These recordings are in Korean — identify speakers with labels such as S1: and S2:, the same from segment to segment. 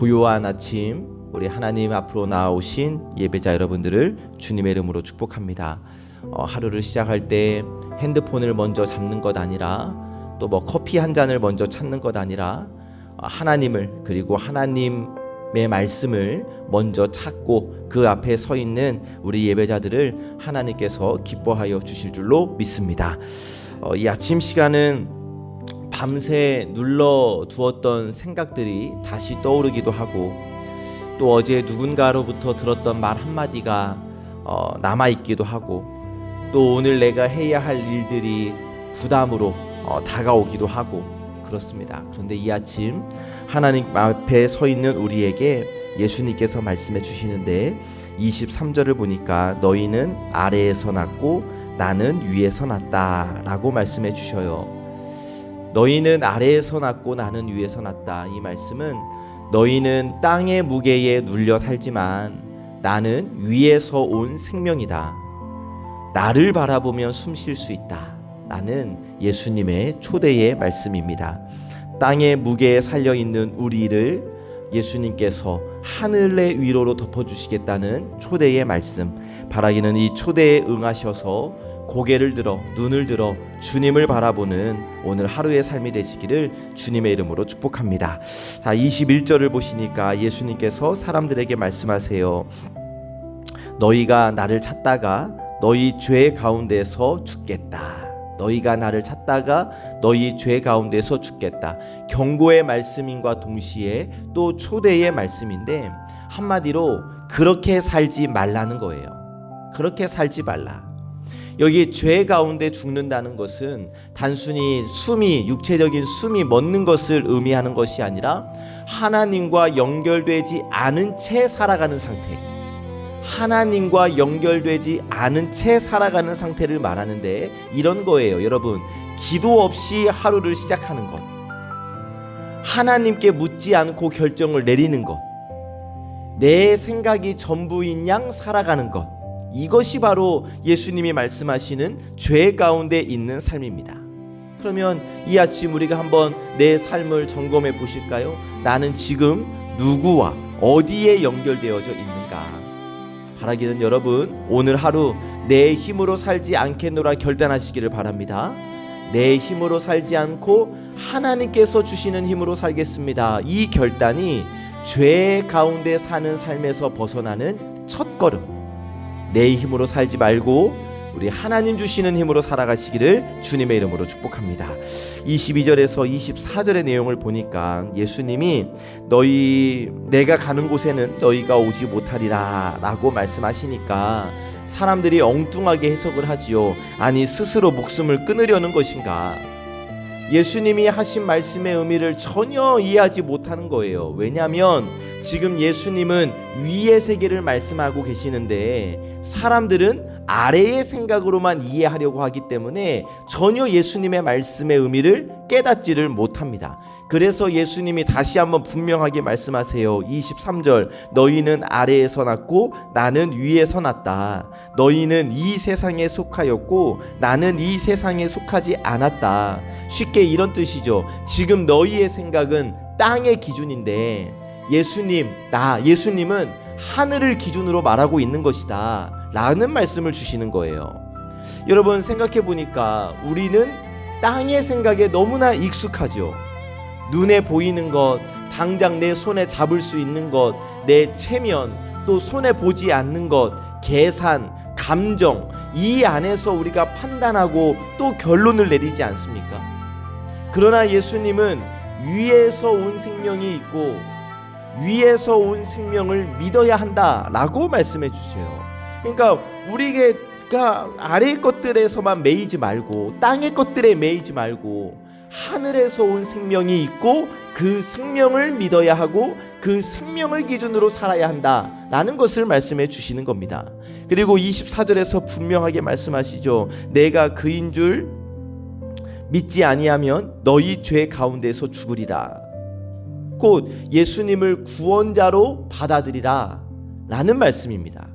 S1: 고요한 아침, 우리 하나님 앞으로 나오신 예배자 여러분들을 주님의 이름으로 축복합니다. 하루를 시작할 때 핸드폰을 먼저 잡는 것 아니라, 또 커피 한 잔을 먼저 찾는 것 아니라, 하나님을, 그리고 하나님의 말씀을 먼저 찾고 그 앞에 서 있는 우리 예배자들을 하나님께서 기뻐하여 주실 줄로 믿습니다. 이 아침 시간은 밤새 눌러두었던 생각들이 다시 떠오르기도 하고, 또 어제 누군가로부터 들었던 말 한마디가 남아있기도 하고, 또 오늘 내가 해야 할 일들이 부담으로 다가오기도 하고 그렇습니다. 그런데 이 아침 하나님 앞에 서 있는 우리에게 예수님께서 말씀해 주시는데, 23절을 보니까 너희는 아래에서 났고 나는 위에서 났다 라고 말씀해 주셔요. 너희는 아래에서 났고 나는 위에서 났다. 이 말씀은 너희는 땅의 무게에 눌려 살지만 나는 위에서 온 생명이다. 나를 바라보면 숨 쉴 수 있다. 라는 예수님의 초대의 말씀입니다. 땅의 무게에 살려있는 우리를 예수님께서 하늘의 위로로 덮어주시겠다는 초대의 말씀, 바라기는 이 초대에 응하셔서 고개를 들어 눈을 들어 주님을 바라보는 오늘 하루의 삶이 되시기를 주님의 이름으로 축복합니다. 자, 21절을 보시니까 예수님께서 사람들에게 말씀하세요. 너희가 나를 찾다가 너희 죄 가운데서 죽겠다. 너희가 나를 찾다가 너희 죄 가운데서 죽겠다. 경고의 말씀인과 동시에 또 초대의 말씀인데, 한마디로 그렇게 살지 말라는 거예요. 그렇게 살지 말라. 여기 죄 가운데 죽는다는 것은 단순히 육체적인 숨이 멎는 것을 의미하는 것이 아니라 하나님과 연결되지 않은 채 살아가는 상태, 하나님과 연결되지 않은 채 살아가는 상태를 말하는데, 이런 거예요. 여러분, 기도 없이 하루를 시작하는 것, 하나님께 묻지 않고 결정을 내리는 것, 내 생각이 전부인 양 살아가는 것, 이것이 바로 예수님이 말씀하시는 죄 가운데 있는 삶입니다. 그러면 이 아침 우리가 한번 내 삶을 점검해 보실까요? 나는 지금 누구와 어디에 연결되어져 있는가? 바라기는 여러분, 오늘 하루 내 힘으로 살지 않겠노라 결단하시기를 바랍니다. 내 힘으로 살지 않고 하나님께서 주시는 힘으로 살겠습니다. 이 결단이 죄 가운데 사는 삶에서 벗어나는 첫걸음. 내 힘으로 살지 말고 우리 하나님 주시는 힘으로 살아가시기를 주님의 이름으로 축복합니다. 22절에서 24절의 내용을 보니까 예수님이 내가 가는 곳에는 너희가 오지 못하리라 라고 말씀하시니까 사람들이 엉뚱하게 해석을 하지요. 아니, 스스로 목숨을 끊으려는 것인가? 예수님이 하신 말씀의 의미를 전혀 이해하지 못하는 거예요. 왜냐하면 지금 예수님은 위의 세계를 말씀하고 계시는데 사람들은 아래의 생각으로만 이해하려고 하기 때문에 전혀 예수님의 말씀의 의미를 깨닫지를 못합니다. 그래서 예수님이 다시 한번 분명하게 말씀하세요. 23절, 너희는 아래에서 났고 나는 위에서 났다. 너희는 이 세상에 속하였고 나는 이 세상에 속하지 않았다. 쉽게 이런 뜻이죠. 지금 너희의 생각은 땅의 기준인데 예수님은 하늘을 기준으로 말하고 있는 것이다 라는 말씀을 주시는 거예요. 여러분, 생각해 보니까 우리는 땅의 생각에 너무나 익숙하죠. 눈에 보이는 것, 당장 내 손에 잡을 수 있는 것, 내 체면, 또 손에 보지 않는 것, 계산, 감정, 이 안에서 우리가 판단하고 또 결론을 내리지 않습니까? 그러나 예수님은 위에서 온 생명이 있고 위에서 온 생명을 믿어야 한다라고 말씀해 주세요. 그러니까 우리가 아래의 것들에서만 매이지 말고 땅의 것들에 매이지 말고 하늘에서 온 생명이 있고 그 생명을 믿어야 하고 그 생명을 기준으로 살아야 한다라는 것을 말씀해 주시는 겁니다. 그리고 24절에서 분명하게 말씀하시죠. 내가 그인 줄 믿지 아니하면 너희 죄 가운데서 죽으리라. 곧 예수님을 구원자로 받아들이라 라는 말씀입니다.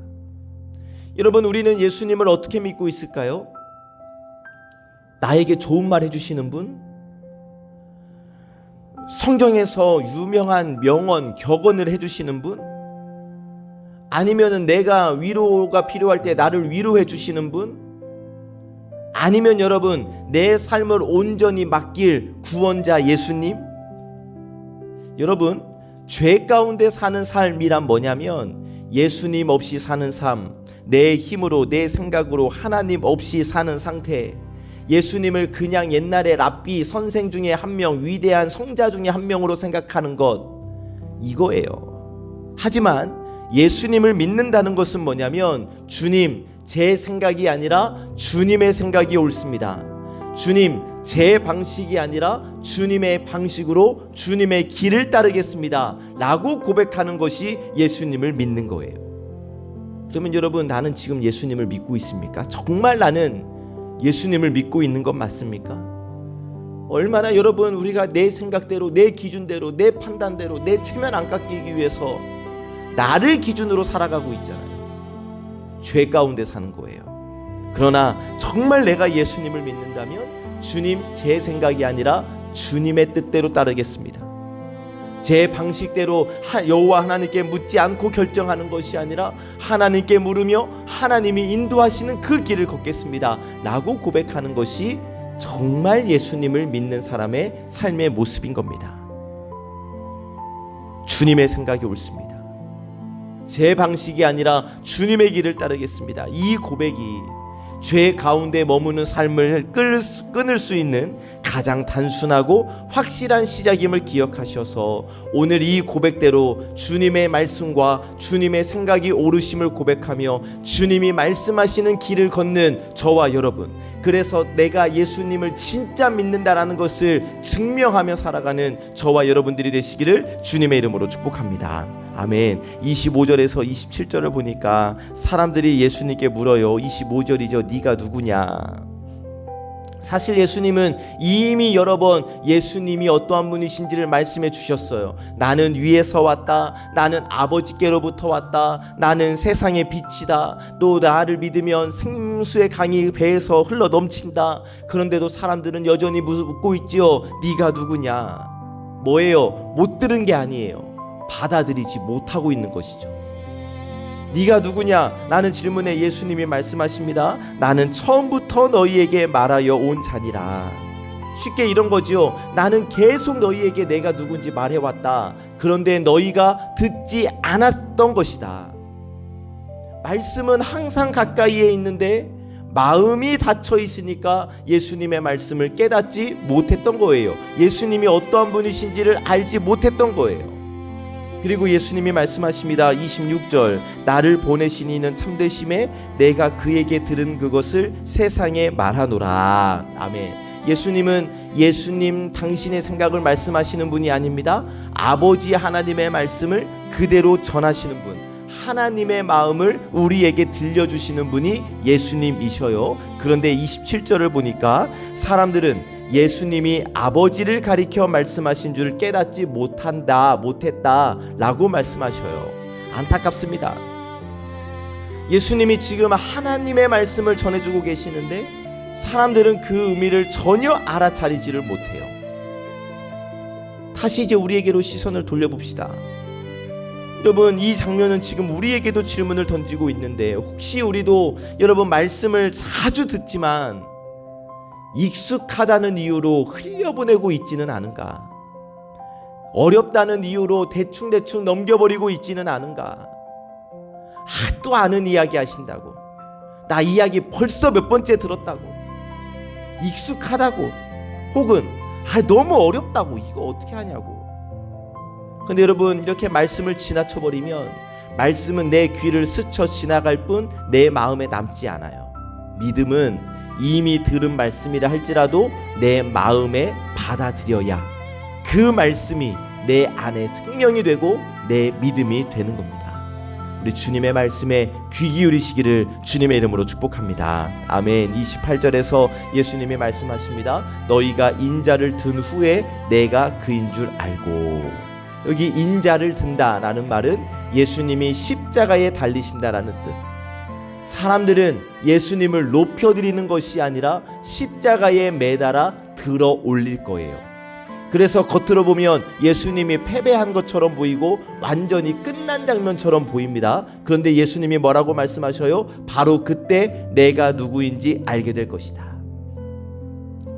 S1: 여러분, 우리는 예수님을 어떻게 믿고 있을까요? 나에게 좋은 말 해주시는 분, 성경에서 유명한 명언, 격언을 해주시는 분? 아니면은 내가 위로가 필요할 때 나를 위로해 주시는 분? 아니면 여러분 내 삶을 온전히 맡길 구원자 예수님? 여러분 죄 가운데 사는 삶이란 뭐냐면 예수님 없이 사는 삶, 내 힘으로 내 생각으로 하나님 없이 사는 상태, 예수님을 그냥 옛날에 랍비 선생 중에 한 명, 위대한 성자 중에 한 명으로 생각하는 것, 이거예요. 하지만 예수님을 믿는다는 것은 뭐냐면 주님 제 생각이 아니라 주님의 생각이 옳습니다. 주님 제 방식이 아니라 주님의 방식으로 주님의 길을 따르겠습니다 라고 고백하는 것이 예수님을 믿는 거예요. 그러면 여러분 나는 지금 예수님을 믿고 있습니까? 정말 나는 예수님을 믿고 있는 것 맞습니까? 얼마나 여러분 우리가 내 생각대로 내 기준대로 내 판단대로 내 체면 안 깎이기 위해서 나를 기준으로 살아가고 있잖아요. 죄 가운데 사는 거예요. 그러나 정말 내가 예수님을 믿는다면 주님 제 생각이 아니라 주님의 뜻대로 따르겠습니다. 제 방식대로 여호와 하나님께 묻지 않고 결정하는 것이 아니라 하나님께 물으며 하나님이 인도하시는 그 길을 걷겠습니다 라고 고백하는 것이 정말 예수님을 믿는 사람의 삶의 모습인 겁니다. 주님의 생각이 옳습니다. 제 방식이 아니라 주님의 길을 따르겠습니다. 이 고백이 죄 가운데 머무는 삶을 끊을 수 있는 가장 단순하고 확실한 시작임을 기억하셔서 오늘 이 고백대로 주님의 말씀과 주님의 생각이 옳으심을 고백하며 주님이 말씀하시는 길을 걷는 저와 여러분, 그래서 내가 예수님을 진짜 믿는다라는 것을 증명하며 살아가는 저와 여러분들이 되시기를 주님의 이름으로 축복합니다. 아멘. 25절에서 27절을 보니까 사람들이 예수님께 물어요. 25절이죠. 네가 누구냐? 사실 예수님은 이미 여러 번 예수님이 어떠한 분이신지를 말씀해 주셨어요. 나는 위에서 왔다. 나는 아버지께로부터 왔다. 나는 세상의 빛이다. 또 나를 믿으면 생수의 강이 배에서 흘러 넘친다. 그런데도 사람들은 여전히 묻고 있지요. 네가 누구냐? 뭐예요? 못 들은 게 아니에요. 받아들이지 못하고 있는 것이죠. 네가 누구냐? 라는 질문에 예수님이 말씀하십니다. 나는 처음부터 너희에게 말하여 온 자니라. 쉽게 이런 거죠. 나는 계속 너희에게 내가 누군지 말해왔다. 그런데 너희가 듣지 않았던 것이다. 말씀은 항상 가까이에 있는데 마음이 닫혀 있으니까 예수님의 말씀을 깨닫지 못했던 거예요. 예수님이 어떠한 분이신지를 알지 못했던 거예요. 그리고 예수님이 말씀하십니다. 26절 나를 보내신 이는 참되심에 내가 그에게 들은 그것을 세상에 말하노라. 아멘. 예수님은 예수님 당신의 생각을 말씀하시는 분이 아닙니다. 아버지 하나님의 말씀을 그대로 전하시는 분, 하나님의 마음을 우리에게 들려주시는 분이 예수님이셔요. 그런데 27절을 보니까 사람들은 예수님이 아버지를 가리켜 말씀하신 줄 깨닫지 못했다 라고 말씀하셔요. 안타깝습니다. 예수님이 지금 하나님의 말씀을 전해주고 계시는데 사람들은 그 의미를 전혀 알아차리지를 못해요. 다시 이제 우리에게로 시선을 돌려봅시다. 여러분, 이 장면은 지금 우리에게도 질문을 던지고 있는데 혹시 우리도 여러분 말씀을 자주 듣지만 익숙하다는 이유로 흘려보내고 있지는 않은가? 어렵다는 이유로 대충 넘겨버리고 있지는 않은가? 또 아는 이야기 하신다고, 나 이야기 벌써 몇 번째 들었다고, 익숙하다고, 혹은 너무 어렵다고, 이거 어떻게 하냐고. 근데 여러분, 이렇게 말씀을 지나쳐버리면 말씀은 내 귀를 스쳐 지나갈 뿐 내 마음에 남지 않아요. 믿음은 이미 들은 말씀이라 할지라도 내 마음에 받아들여야 그 말씀이 내 안에 생명이 되고 내 믿음이 되는 겁니다. 우리 주님의 말씀에 귀 기울이시기를 주님의 이름으로 축복합니다. 아멘. 28절에서 예수님이 말씀하십니다. 너희가 인자를 든 후에 내가 그인 줄 알고. 여기 인자를 든다라는 말은 예수님이 십자가에 달리신다라는 뜻. 사람들은 예수님을 높여드리는 것이 아니라 십자가에 매달아 들어 올릴 거예요. 그래서 겉으로 보면 예수님이 패배한 것처럼 보이고 완전히 끝난 장면처럼 보입니다. 그런데 예수님이 뭐라고 말씀하셔요? 바로 그때 내가 누구인지 알게 될 것이다.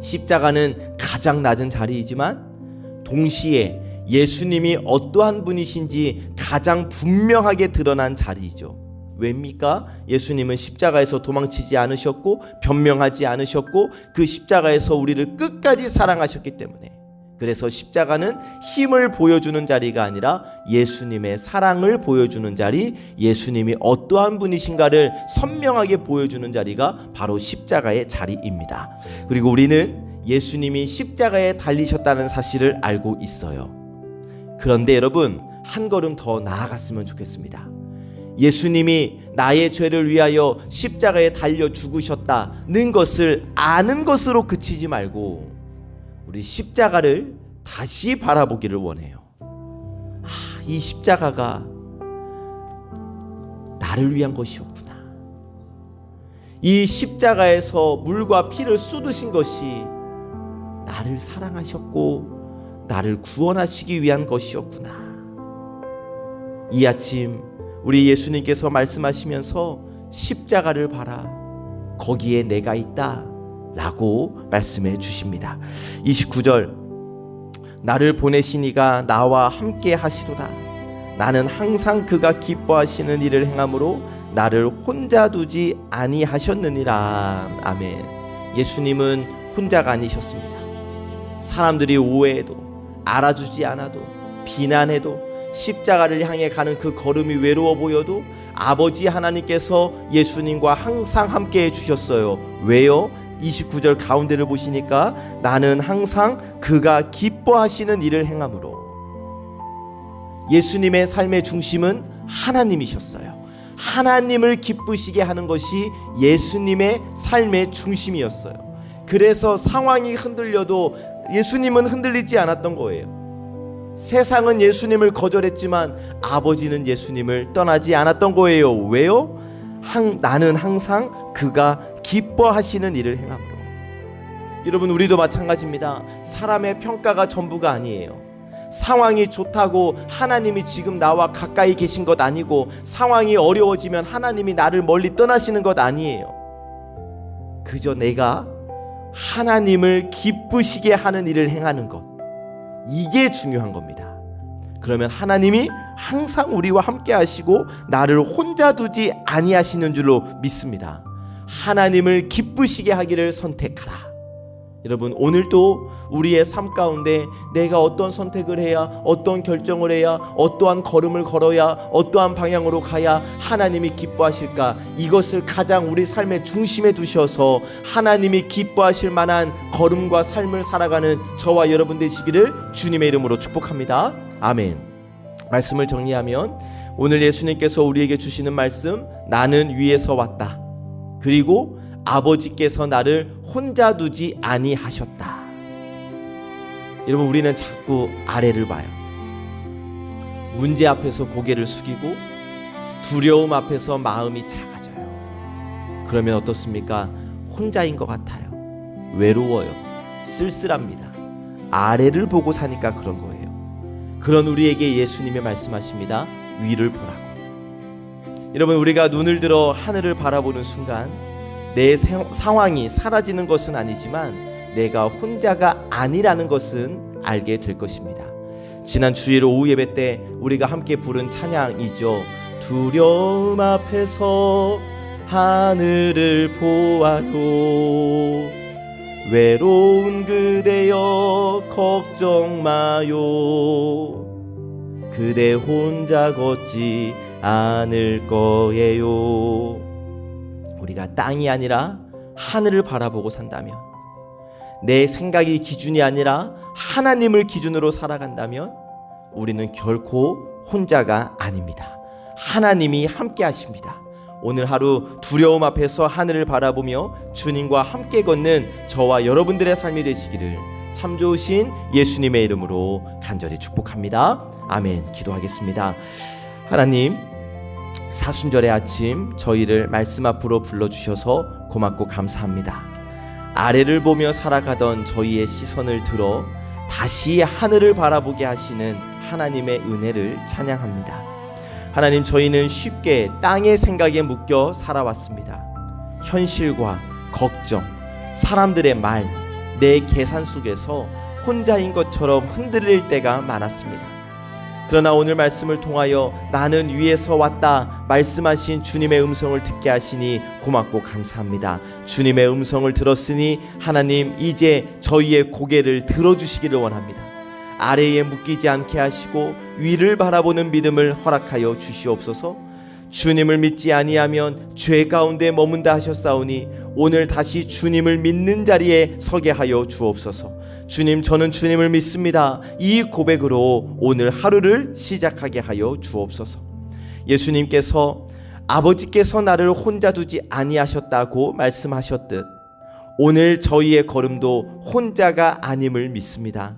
S1: 십자가는 가장 낮은 자리이지만 동시에 예수님이 어떠한 분이신지 가장 분명하게 드러난 자리이죠. 왜입니까? 예수님은 십자가에서 도망치지 않으셨고 변명하지 않으셨고 그 십자가에서 우리를 끝까지 사랑하셨기 때문에, 그래서 십자가는 힘을 보여주는 자리가 아니라 예수님의 사랑을 보여주는 자리, 예수님이 어떠한 분이신가를 선명하게 보여주는 자리가 바로 십자가의 자리입니다. 그리고 우리는 예수님이 십자가에 달리셨다는 사실을 알고 있어요. 그런데 여러분, 한 걸음 더 나아갔으면 좋겠습니다. 예수님이 나의 죄를 위하여 십자가에 달려 죽으셨다는 것을 아는 것으로 그치지 말고 우리 십자가를 다시 바라보기를 원해요. 이 십자가가 나를 위한 것이었구나. 이 십자가에서 물과 피를 쏟으신 것이 나를 사랑하셨고 나를 구원하시기 위한 것이었구나. 이 아침 우리 예수님께서 말씀하시면서 십자가를 봐라, 거기에 내가 있다 라고 말씀해 주십니다. 29절, 나를 보내신 이가 나와 함께 하시도다. 나는 항상 그가 기뻐하시는 일을 행함으로 나를 혼자 두지 아니하셨느니라. 아멘. 예수님은 혼자가 아니셨습니다. 사람들이 오해해도 알아주지 않아도 비난해도 십자가를 향해 가는 그 걸음이 외로워 보여도 아버지 하나님께서 예수님과 항상 함께 해주셨어요. 왜요? 29절 가운데를 보시니까 나는 항상 그가 기뻐하시는 일을 행함으로. 예수님의 삶의 중심은 하나님이셨어요. 하나님을 기쁘시게 하는 것이 예수님의 삶의 중심이었어요. 그래서 상황이 흔들려도 예수님은 흔들리지 않았던 거예요. 세상은 예수님을 거절했지만 아버지는 예수님을 떠나지 않았던 거예요. 왜요? 나는 항상 그가 기뻐하시는 일을 행함으로. 여러분, 우리도 마찬가지입니다. 사람의 평가가 전부가 아니에요. 상황이 좋다고 하나님이 지금 나와 가까이 계신 것 아니고, 상황이 어려워지면 하나님이 나를 멀리 떠나시는 것 아니에요. 그저 내가 하나님을 기쁘시게 하는 일을 행하는 것, 이게 중요한 겁니다. 그러면 하나님이 항상 우리와 함께 하시고 나를 혼자 두지 아니하시는 줄로 믿습니다. 하나님을 기쁘시게 하기를 선택하라. 여러분, 오늘도 우리의 삶 가운데 내가 어떤 선택을 해야, 어떤 결정을 해야, 어떠한 걸음을 걸어야, 어떠한 방향으로 가야 하나님이 기뻐하실까, 이것을 가장 우리 삶의 중심에 두셔서 하나님이 기뻐하실 만한 걸음과 삶을 살아가는 저와 여러분 되시기를 주님의 이름으로 축복합니다. 아멘. 말씀을 정리하면 오늘 예수님께서 우리에게 주시는 말씀, 나는 위에서 왔다. 그리고 아버지께서 나를 혼자 두지 아니하셨다. 여러분, 우리는 자꾸 아래를 봐요. 문제 앞에서 고개를 숙이고 두려움 앞에서 마음이 작아져요. 그러면 어떻습니까? 혼자인 것 같아요. 외로워요. 쓸쓸합니다. 아래를 보고 사니까 그런 거예요. 그런 우리에게 예수님이 말씀하십니다. 위를 보라고. 여러분, 우리가 눈을 들어 하늘을 바라보는 순간 내 상황이 사라지는 것은 아니지만 내가 혼자가 아니라는 것은 알게 될 것입니다. 지난 주일 오후 예배 때 우리가 함께 부른 찬양이죠. 두려움 앞에서 하늘을 보아요. 외로운 그대여 걱정 마요. 그대 혼자 걷지 않을 거예요. 우리가 땅이 아니라 하늘을 바라보고 산다면, 내 생각이 기준이 아니라 하나님을 기준으로 살아간다면 우리는 결코 혼자가 아닙니다. 하나님이 함께 하십니다. 오늘 하루 두려움 앞에서 하늘을 바라보며 주님과 함께 걷는 저와 여러분들의 삶이 되시기를 참 좋으신 예수님의 이름으로 간절히 축복합니다. 아멘. 기도하겠습니다. 하나님, 사순절의 아침 저희를 말씀 앞으로 불러주셔서 고맙고 감사합니다. 아래를 보며 살아가던 저희의 시선을 들어 다시 하늘을 바라보게 하시는 하나님의 은혜를 찬양합니다. 하나님, 저희는 쉽게 땅의 생각에 묶여 살아왔습니다. 현실과 걱정, 사람들의 말, 내 계산 속에서 혼자인 것처럼 흔들릴 때가 많았습니다. 그러나 오늘 말씀을 통하여 나는 위에서 왔다 말씀하신 주님의 음성을 듣게 하시니 고맙고 감사합니다. 주님의 음성을 들었으니 하나님, 이제 저희의 고개를 들어주시기를 원합니다. 아래에 묶이지 않게 하시고 위를 바라보는 믿음을 허락하여 주시옵소서. 주님을 믿지 아니하면 죄 가운데 머문다 하셨사오니 오늘 다시 주님을 믿는 자리에 서게 하여 주옵소서. 주님, 저는 주님을 믿습니다. 이 고백으로 오늘 하루를 시작하게 하여 주옵소서. 예수님께서 아버지께서 나를 혼자 두지 아니하셨다고 말씀하셨듯 오늘 저희의 걸음도 혼자가 아님을 믿습니다.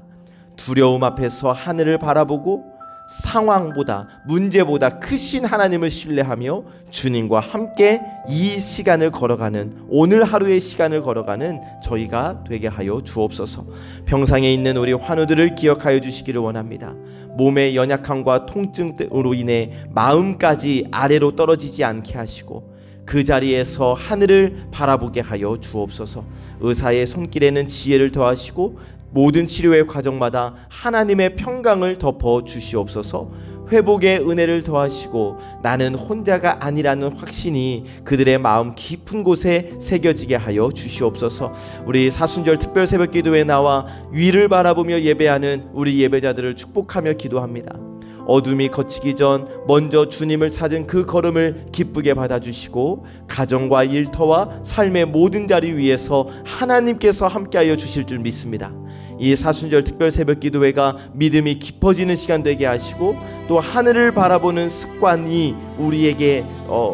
S1: 두려움 앞에서 하늘을 바라보고 상황보다, 문제보다 크신 하나님을 신뢰하며 주님과 함께 이 시간을 걸어가는, 오늘 하루의 시간을 걸어가는 저희가 되게 하여 주옵소서. 병상에 있는 우리 환우들을 기억하여 주시기를 원합니다. 몸의 연약함과 통증으로 인해 마음까지 아래로 떨어지지 않게 하시고 그 자리에서 하늘을 바라보게 하여 주옵소서. 의사의 손길에는 지혜를 더하시고 모든 치료의 과정마다 하나님의 평강을 덮어 주시옵소서. 회복의 은혜를 더하시고 나는 혼자가 아니라는 확신이 그들의 마음 깊은 곳에 새겨지게 하여 주시옵소서. 우리 사순절 특별 새벽 기도에 나와 위를 바라보며 예배하는 우리 예배자들을 축복하며 기도합니다. 어둠이 거치기 전 먼저 주님을 찾은 그 걸음을 기쁘게 받아주시고 가정과 일터와 삶의 모든 자리 위에서 하나님께서 함께하여 주실 줄 믿습니다. 이 사순절 특별 새벽 기도회가 믿음이 깊어지는 시간 되게 하시고 또 하늘을 바라보는 습관이 우리에게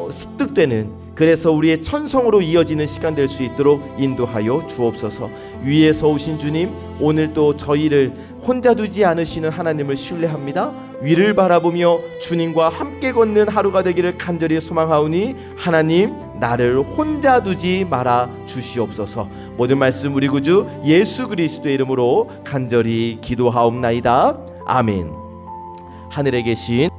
S1: 습득되는, 그래서 우리의 천성으로 이어지는 시간 될 수 있도록 인도하여 주옵소서. 위에서 오신 주님, 오늘 또 저희를 혼자 두지 않으시는 하나님을 신뢰합니다. 위를 바라보며 주님과 함께 걷는 하루가 되기를 간절히 소망하오니 하나님, 나를 혼자 두지 말아 주시옵소서. 모든 말씀 우리 구주 예수 그리스도의 이름으로 간절히 기도하옵나이다. 아멘. 하늘에 계신